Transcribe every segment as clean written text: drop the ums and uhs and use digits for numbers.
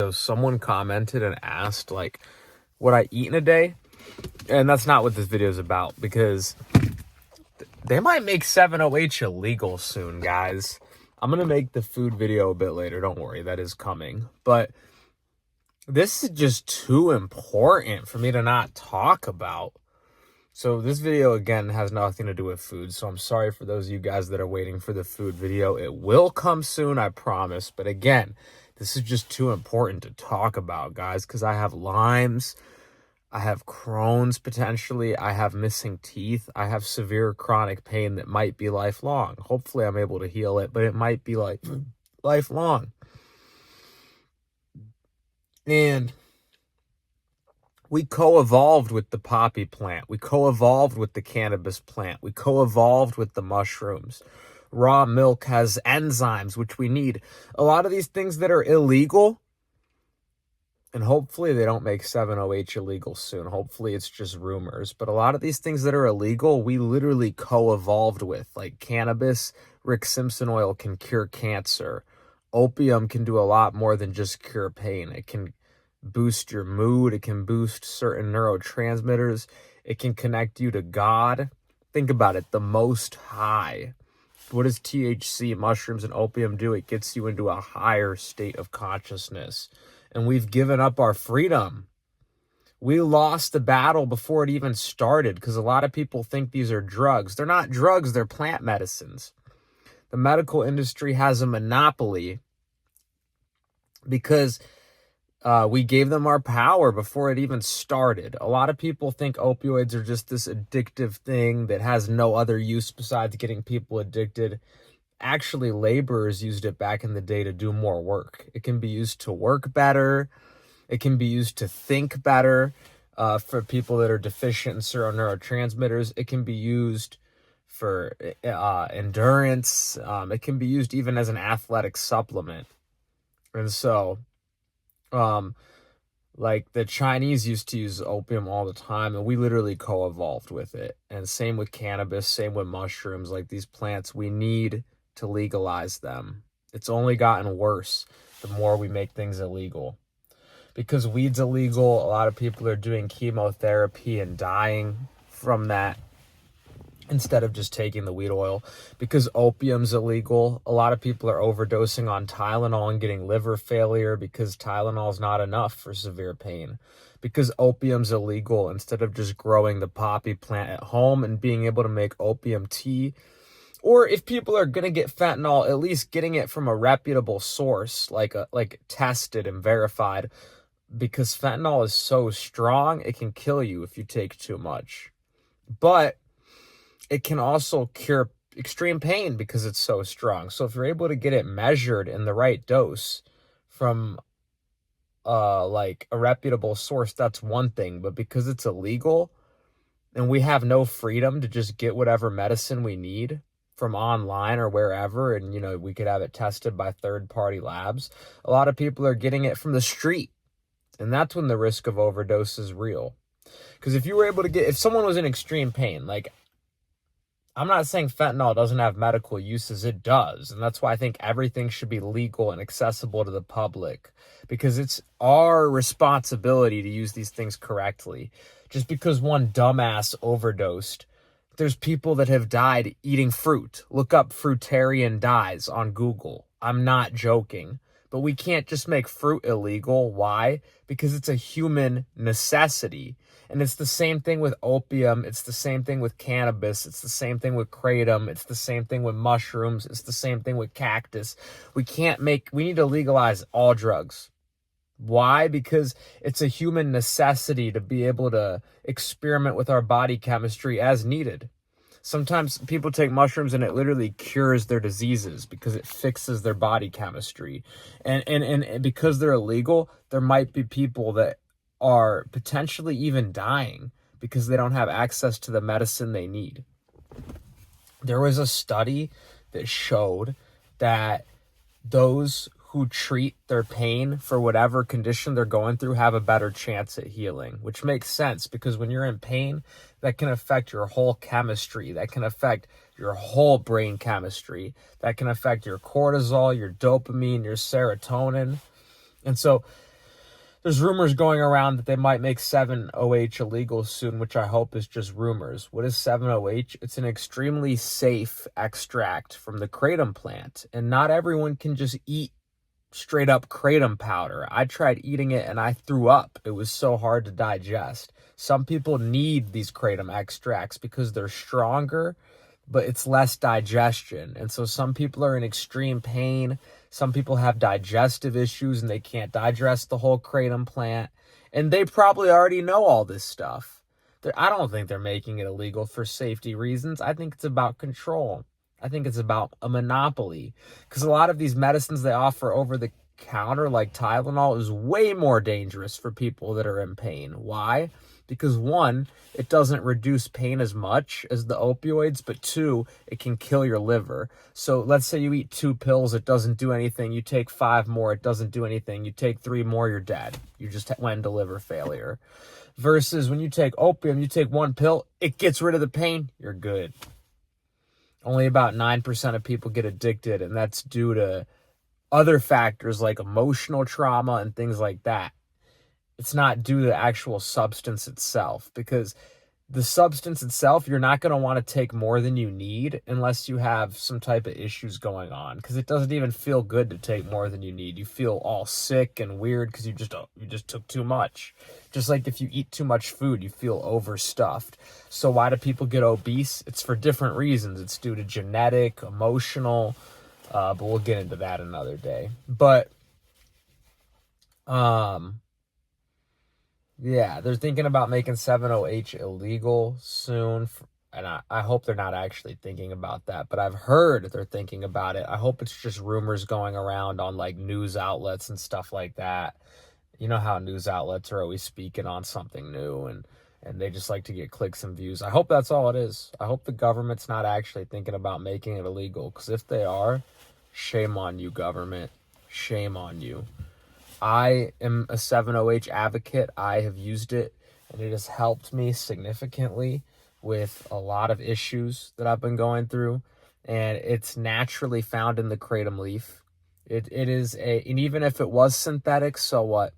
So someone commented and asked like what I eat in a day, and that's not what this video is about, because they might make 7OH illegal soon, guys. I'm gonna make the food video a bit later, don't worry, that is coming. But this is just too important for me to not talk about. So this video, again, has nothing to do with food, so I'm sorry for those of you guys that are waiting for the food video. It will come soon, I promise. But again, this is just too important to talk about, guys, because I have Lyme's, I have Crohn's potentially, I have missing teeth, I have severe chronic pain that might be lifelong. Hopefully I'm able to heal it, but it might be like lifelong. And we co-evolved with the poppy plant. We co-evolved with the cannabis plant. We co-evolved with the mushrooms. Raw milk has enzymes, which we need. A lot of these things that are illegal, and hopefully they don't make 7OH illegal soon. Hopefully it's just rumors. But a lot of these things that are illegal, we literally co-evolved with. Like cannabis, Rick Simpson oil can cure cancer. Opium can do a lot more than just cure pain. It can boost your mood. It can boost certain neurotransmitters. It can connect you to God. Think about it, the Most High. What does THC, mushrooms, and opium do? It gets you into a higher state of consciousness. And we've given up our freedom. We lost the battle before it even started, because a lot of people think these are drugs. They're not drugs, they're plant medicines. The medical industry has a monopoly because we gave them our power before it even started. A lot of people think opioids are just this addictive thing that has no other use besides getting people addicted. Actually, laborers used it back in the day to do more work. It can be used to work better. It can be used to think better for people that are deficient in certain neurotransmitters. It can be used for endurance. It can be used even as an athletic supplement. And so like the Chinese used to use opium all the time, and we literally co-evolved with it. And same with cannabis, same with mushrooms. Like these plants, we need to legalize them. It's only gotten worse the more we make things illegal. Because weed's illegal, a lot of people are doing chemotherapy and dying from that instead of just taking the weed oil. Because opium's illegal, a lot of people are overdosing on Tylenol and getting liver failure because Tylenol's not enough for severe pain. Because opium's illegal, instead of just growing the poppy plant at home and being able to make opium tea, or if people are going to get fentanyl, at least getting it from a reputable source, like tested and verified, because fentanyl is so strong, it can kill you if you take too much. But it can also cure extreme pain because it's so strong. So if you're able to get it measured in the right dose from like a reputable source, that's one thing. But because it's illegal and we have no freedom to just get whatever medicine we need from online or wherever, and we could have it tested by third-party labs, a lot of people are getting it from the street. And that's when the risk of overdose is real. Because if you were able to if someone was in extreme pain, like, I'm not saying fentanyl doesn't have medical uses, it does. And that's why I think everything should be legal and accessible to the public, because it's our responsibility to use these things correctly. Just because one dumbass overdosed, there's people that have died eating fruit. Look up fruitarian dies on Google. I'm not joking. But we can't just make fruit illegal. Why? Because it's a human necessity. And it's the same thing with opium. It's the same thing with cannabis. It's the same thing with kratom. It's the same thing with mushrooms. It's the same thing with cactus. We need to legalize all drugs. Why? Because it's a human necessity to be able to experiment with our body chemistry as needed. Sometimes people take mushrooms and it literally cures their diseases because it fixes their body chemistry. And because they're illegal, there might be people that are potentially even dying because they don't have access to the medicine they need. There was a study that showed that those who treat their pain for whatever condition they're going through have a better chance at healing, which makes sense because when you're in pain, that can affect your whole chemistry. That can affect your whole brain chemistry. That can affect your cortisol, your dopamine, your serotonin. And so There's rumors going around that they might make 7-OH illegal soon, which I hope is just rumors. What is 7-OH? It's an extremely safe extract from the kratom plant, and not everyone can just eat straight up kratom powder. I tried eating it and I threw up. It was so hard to digest. Some people need these kratom extracts because they're stronger, but it's less digestion. And so some people are in extreme pain. Some people have digestive issues and they can't digest the whole kratom plant. And they probably already know all this stuff. I don't think they're making it illegal for safety reasons. I think it's about control. I think it's about a monopoly, because a lot of these medicines they offer over the counter, like Tylenol, is way more dangerous for people that are in pain. Why? Because one, it doesn't reduce pain as much as the opioids, but two, it can kill your liver. So let's say you eat 2 pills, it doesn't do anything. You take 5 more, it doesn't do anything. You take 3 more, you're dead. You just went into liver failure. Versus when you take opium, you take 1 pill, it gets rid of the pain, you're good. Only about 9% of people get addicted, and that's due to other factors like emotional trauma and things like that. It's not due to the actual substance itself, because the substance itself, you're not going to want to take more than you need unless you have some type of issues going on, because it doesn't even feel good to take more than you need. You feel all sick and weird because you just took too much. Just like if you eat too much food, you feel overstuffed. So why do people get obese? It's for different reasons. It's due to genetic, emotional, but we'll get into that another day. But yeah, they're thinking about making 7-OH illegal soon. And I hope they're not actually thinking about that. But I've heard they're thinking about it. I hope it's just rumors going around on like news outlets and stuff like that. You know how news outlets are always speaking on something new and they just like to get clicks and views. I hope that's all it is. I hope the government's not actually thinking about making it illegal. Because if they are, shame on you, government. Shame on you. I am a 7-OH advocate. I have used it, and it has helped me significantly with a lot of issues that I've been going through. And it's naturally found in the kratom leaf. It is and even if it was synthetic, so what?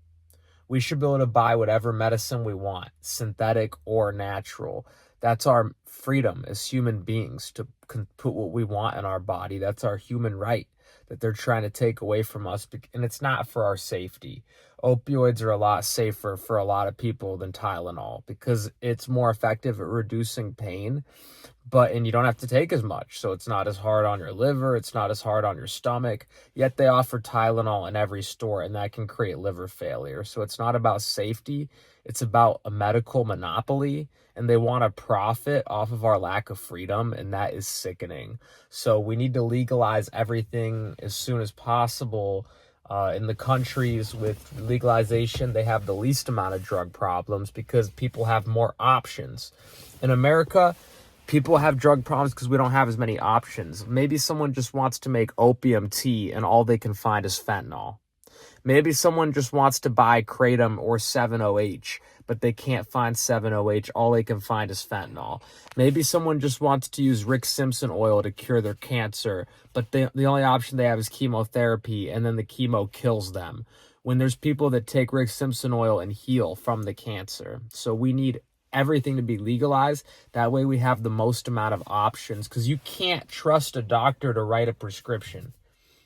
We should be able to buy whatever medicine we want, synthetic or natural. That's our freedom as human beings to put what we want in our body. That's our human right that they're trying to take away from us, and it's not for our safety. Opioids are a lot safer for a lot of people than Tylenol because it's more effective at reducing pain, and you don't have to take as much, so it's not as hard on your liver, it's not as hard on your stomach, yet they offer Tylenol in every store, and that can create liver failure. So it's not about safety, it's about a medical monopoly, and they want to profit off of our lack of freedom, and that is sickening. So we need to legalize everything as soon as possible. In the countries with legalization, they have the least amount of drug problems because people have more options. In America, people have drug problems because we don't have as many options. Maybe someone just wants to make opium tea and all they can find is fentanyl. Maybe someone just wants to buy kratom or 7-OH, but they can't find 7-OH. All they can find is fentanyl. Maybe someone just wants to use Rick Simpson oil to cure their cancer, but the only option they have is chemotherapy, and then the chemo kills them. When there's people that take Rick Simpson oil and heal from the cancer. So we need everything to be legalized. That way we have the most amount of options, because you can't trust a doctor to write a prescription.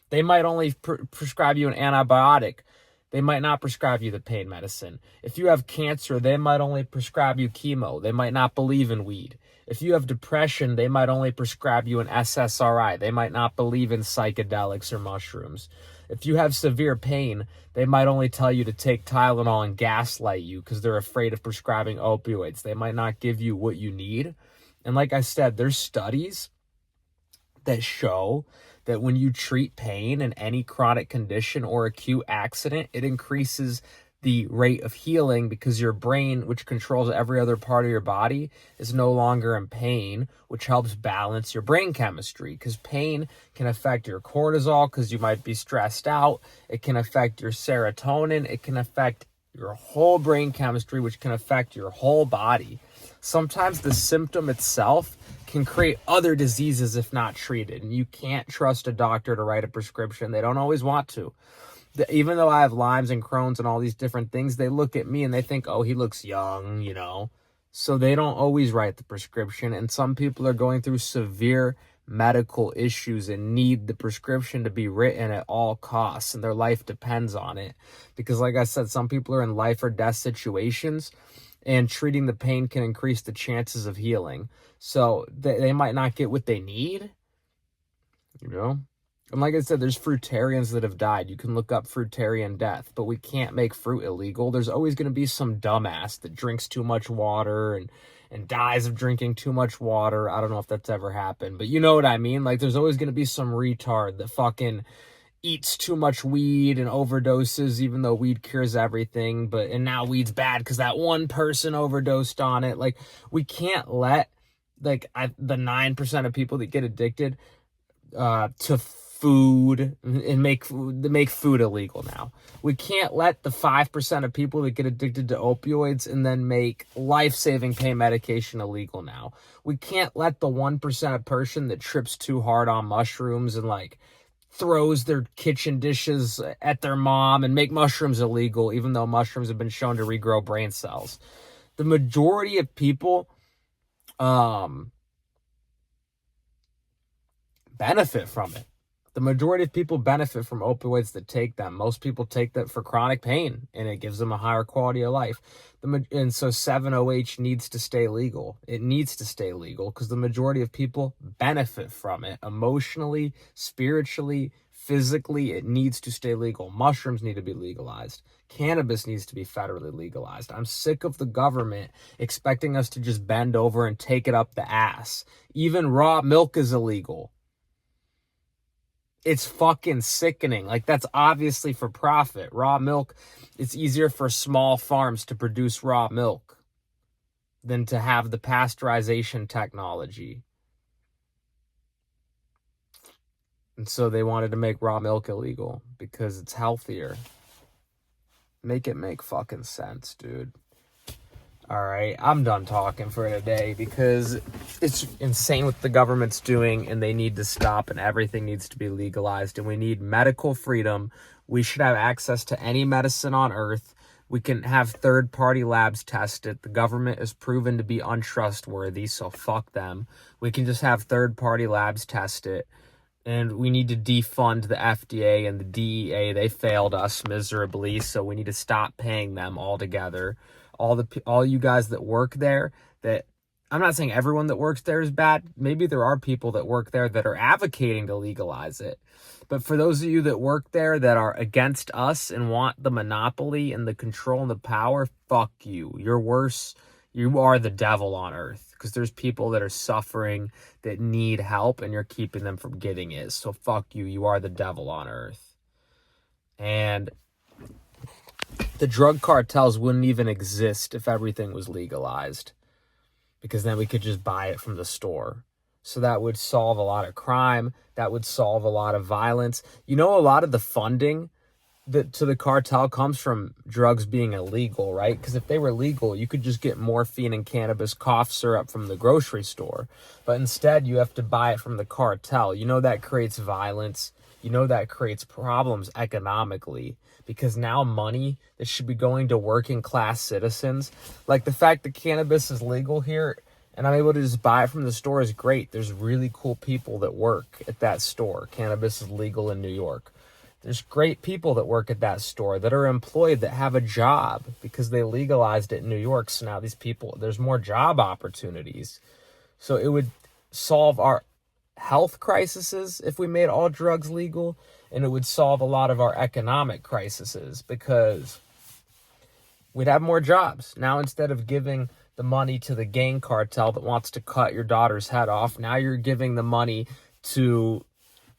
They might only prescribe you an antibiotic. They might not prescribe you the pain medicine. If you have cancer, they might only prescribe you chemo. They might not believe in weed. If you have depression, they might only prescribe you an SSRI. They might not believe in psychedelics or mushrooms. If you have severe pain, they might only tell you to take Tylenol and gaslight you because they're afraid of prescribing opioids. They might not give you what you need. And like I said, there's studies that show that when you treat pain in any chronic condition or acute accident, it increases the rate of healing because your brain, which controls every other part of your body, is no longer in pain, which helps balance your brain chemistry, because pain can affect your cortisol because you might be stressed out. It can affect your serotonin. It can affect your whole brain chemistry, which can affect your whole body. Sometimes the symptom itself can create other diseases if not treated, and you can't trust a doctor to write a prescription. They don't always want to. even though I have Lyme's and Crohn's and all these different things, they look at me and they think, oh, he looks young, you know. So they don't always write the prescription. And some people are going through severe medical issues and need the prescription to be written at all costs, and their life depends on it. Because like I said, some people are in life or death situations, and treating the pain can increase the chances of healing. So they might not get what they need, you know. And like I said, there's fruitarians that have died. You can look up fruitarian death, but we can't make fruit illegal. There's always going to be some dumbass that drinks too much water and dies of drinking too much water. I don't know if that's ever happened, but you know what I mean? Like, there's always going to be some retard that fucking eats too much weed and overdoses, even though weed cures everything. And now weed's bad because that one person overdosed on it. Like, we can't let, the 9% of people that get addicted to food and make food illegal now. We can't let the 5% of people that get addicted to opioids and then make life-saving pain medication illegal now. We can't let the 1% of person that trips too hard on mushrooms and like throws their kitchen dishes at their mom and make mushrooms illegal, even though mushrooms have been shown to regrow brain cells. The majority of people benefit from it. The majority of people benefit from opioids that take them. Most people take that for chronic pain, and it gives them a higher quality of life. And so 7-OH needs to stay legal. It needs to stay legal because the majority of people benefit from it emotionally, spiritually, physically. It needs to stay legal. Mushrooms need to be legalized. Cannabis needs to be federally legalized. I'm sick of the government expecting us to just bend over and take it up the ass. Even raw milk is illegal. It's fucking sickening. Like, that's obviously for profit. Raw milk, it's easier for small farms to produce raw milk than to have the pasteurization technology. And so they wanted to make raw milk illegal because it's healthier. Make it make fucking sense, dude. All right, I'm done talking for today because it's insane what the government's doing, and they need to stop, and everything needs to be legalized, and we need medical freedom. We should have access to any medicine on earth. We can have third-party labs test it. The government is proven to be untrustworthy, so fuck them. We can just have third-party labs test it. And we need to defund the FDA and the DEA. They failed us miserably, so we need to stop paying them altogether. All you guys that work there, that I'm not saying everyone that works there is bad. Maybe there are people that work there that are advocating to legalize it. But for those of you that work there that are against us and want the monopoly and the control and the power, fuck you. You're worse. You are the devil on earth, because there's people that are suffering that need help and you're keeping them from getting it. So fuck you. You are the devil on earth. And the drug cartels wouldn't even exist if everything was legalized, because then we could just buy it from the store. So that would solve a lot of crime. That would solve a lot of violence. You know, a lot of the funding to the cartel comes from drugs being illegal, right? Because if they were legal, you could just get morphine and cannabis cough syrup from the grocery store. But instead, you have to buy it from the cartel. You know, that creates violence. You know, that creates problems economically, because now money that should be going to working class citizens, like the fact that cannabis is legal here and I'm able to just buy it from the store, is great. There's really cool people that work at that store. Cannabis is legal in New York. There's great people that work at that store that are employed, that have a job because they legalized it in New York. So now these people, there's more job opportunities. So it would solve our health crises if we made all drugs legal, and it would solve a lot of our economic crises because we'd have more jobs. Now, instead of giving the money to the gang cartel that wants to cut your daughter's head off, now you're giving the money to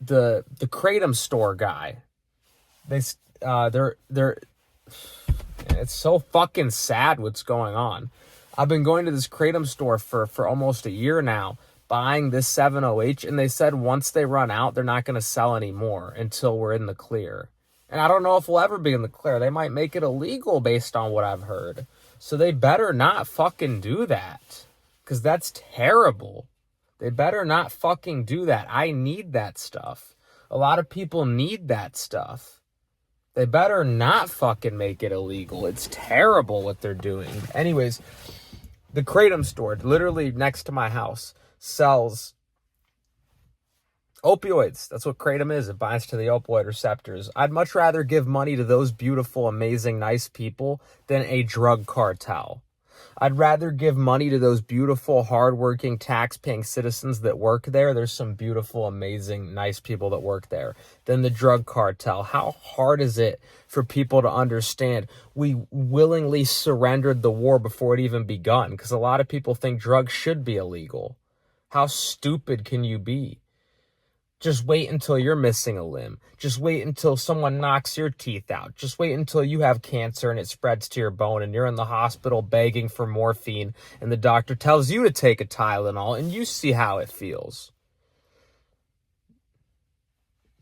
the Kratom store guy. It's so fucking sad what's going on. I've been going to this Kratom store for almost a year now, buying this 7-OH, and they said once they run out, they're not going to sell anymore until we're in the clear. And I don't know if we'll ever be in the clear. They might make it illegal based on what I've heard. So they better not fucking do that, because that's terrible. They better not fucking do that. I need that stuff. A lot of people need that stuff. They better not fucking make it illegal. It's terrible what they're doing. Anyways, the Kratom store, literally next to my house, sells opioids. That's what Kratom is. It binds to the opioid receptors. I'd much rather give money to those beautiful, amazing, nice people than a drug cartel. I'd rather give money to those beautiful, hardworking, tax-paying citizens that work there. There's some beautiful, amazing, nice people that work there than the drug cartel. How hard is it for people to understand? We willingly surrendered the war before it even begun, because a lot of people think drugs should be illegal. How stupid can you be? Just wait until you're missing a limb. Just wait until someone knocks your teeth out. Just wait until you have cancer and it spreads to your bone and you're in the hospital begging for morphine and the doctor tells you to take a Tylenol and you see how it feels.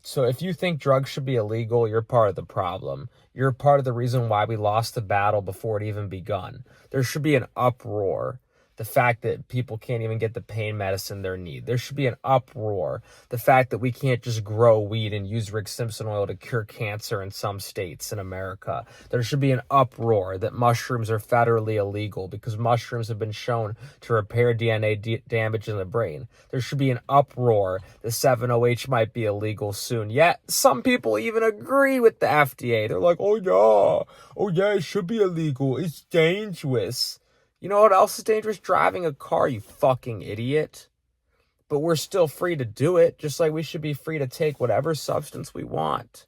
So if you think drugs should be illegal, you're part of the problem. You're part of the reason why we lost the battle before it even begun. There should be an uproar. The fact that people can't even get the pain medicine they need. There should be an uproar. The fact that we can't just grow weed and use Rick Simpson oil to cure cancer in some states in America. There should be an uproar that mushrooms are federally illegal because mushrooms have been shown to repair DNA damage in the brain. There should be an uproar that 7-OH might be illegal soon. Yet some people even agree with the FDA. They're like, oh yeah, it should be illegal. It's dangerous. You know what else is dangerous? Driving a car, you fucking idiot. But we're still free to do it, just like we should be free to take whatever substance we want.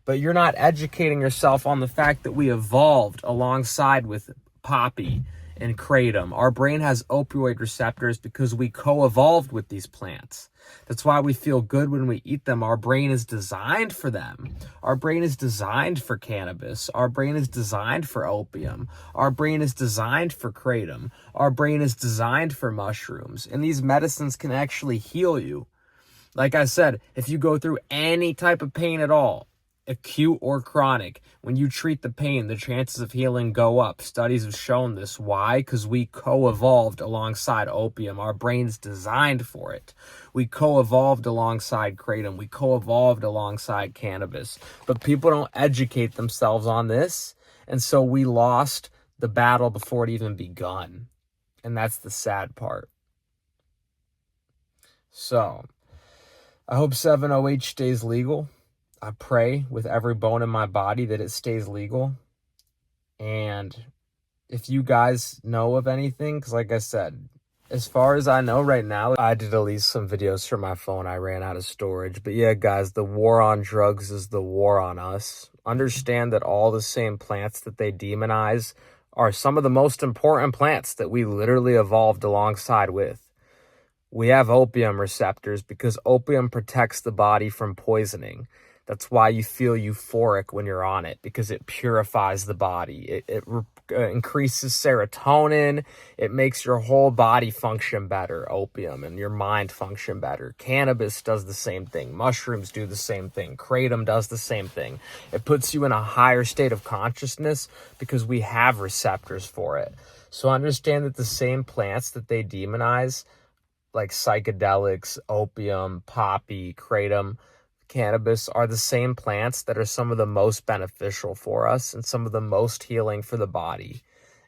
But you're not educating yourself on the fact that we evolved alongside with poppy and kratom. Our brain has opioid receptors because we co-evolved with these plants. That's why we feel good when we eat them. Our brain is designed for them. Our brain is designed for cannabis. Our brain is designed for opium. Our brain is designed for kratom. Our brain is designed for mushrooms. And these medicines can actually heal you. Like I said, if you go through any type of pain at all, acute or chronic, when you treat the pain, the chances of healing go up. Studies have shown this. Why? Because we co-evolved alongside opium. Our brain's designed for it. We co-evolved alongside kratom. We co-evolved alongside cannabis. But people don't educate themselves on this, and so we lost the battle before it even begun. And that's the sad part. So, I hope 7-OH stays legal. I pray with every bone in my body that it stays legal. And if you guys know of anything, because like I said, as far as I know right now, I did at least some videos from my phone. I ran out of storage. But yeah, guys, the war on drugs is the war on us. Understand that all the same plants that they demonize are some of the most important plants that we literally evolved alongside with. We have opium receptors because opium protects the body from poisoning. That's why you feel euphoric when you're on it, because it purifies the body. It increases serotonin. It makes your whole body function better, opium, and your mind function better. Cannabis does the same thing. Mushrooms do the same thing. Kratom does the same thing. It puts you in a higher state of consciousness because we have receptors for it. So understand that the same plants that they demonize, like psychedelics, opium, poppy, kratom, cannabis, are the same plants that are some of the most beneficial for us and some of the most healing for the body.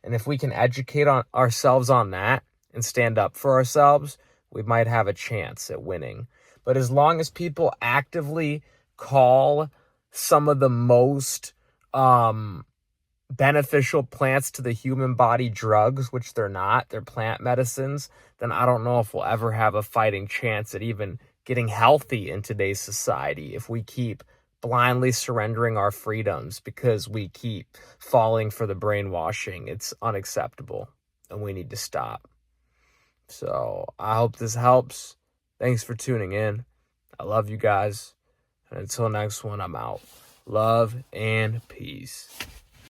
And if we can educate ourselves on that and stand up for ourselves, we might have a chance at winning. But as long as people actively call some of the most beneficial plants to the human body drugs, which they're not, they're plant medicines, then I don't know if we'll ever have a fighting chance at even getting healthy in today's society if we keep blindly surrendering our freedoms because we keep falling for the brainwashing. It's unacceptable and we need to stop. So I hope this helps. Thanks for tuning in. I love you guys. And until next one, I'm out. Love and peace.